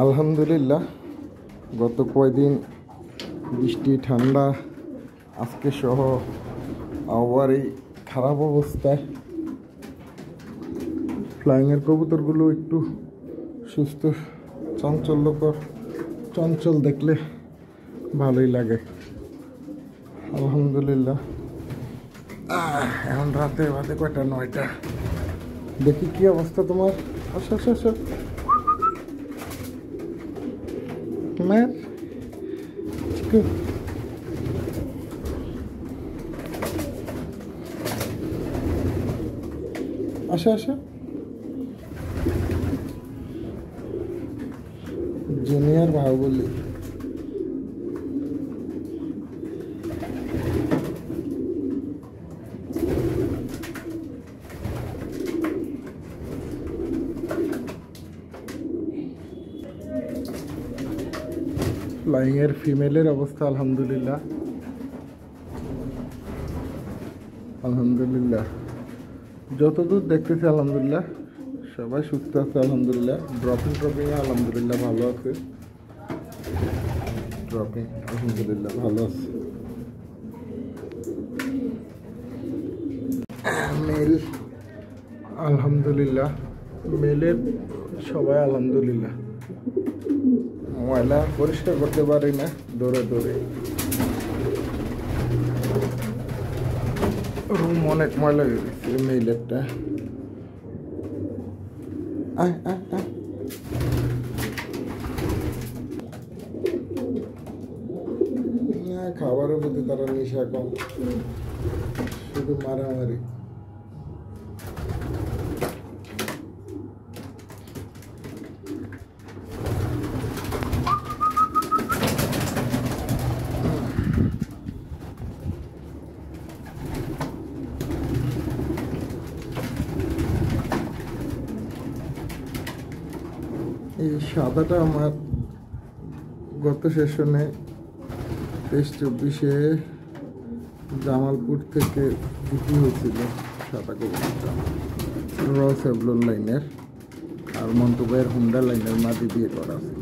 আলহামদুলিল্লাহ গত কয়দিন বৃষ্টি ঠান্ডা আজকে সহ আবহাওয়ার এই খারাপ অবস্থায় ফ্লাইংয়ের কবুতরগুলো একটু সুস্থ চঞ্চল দেখলে ভালোই লাগে। আলহামদুলিল্লাহ এখন রাতে বাজে কয়টা 9টা। দেখি কি অবস্থা তোমার। আসো আসো আসো ম্যাম, আসো আসো। জুনিয়র বাহুবলী ফ্লাইংয়ের ফিমেলের অবস্থা আলহামদুলিল্লাহ যতদূর দেখতেছি আলহামদুলিল্লাহ সবাই সুস্থ আছে। আলহামদুলিল্লাহ ড্রপিং আলহামদুলিল্লাহ ভালো আছে। ড্রপিং আলহামদুলিল্লাহ ভালো আছে। মেল আলহামদুলিল্লাহ, মেলের সবাই আলহামদুলিল্লাহ। ময়লা পরিষ্কার করতে পারি না, দৌড়ে রুম অনেক ময়লা হয়ে গেছে। মেইলেরটা খাবারের প্রতি তারা নেশা কম, শুধু মারামারি। এই সাদাটা আমার গত সেশনে 23-24-এ জামালপুর থেকে বিক্রি হয়েছিল। সাদা কবুতরটা রস এভলন লাইনের আর মন্টু ভাইয়ের হুন্ডা লাইনের মাটি দিয়ে করা ছিল।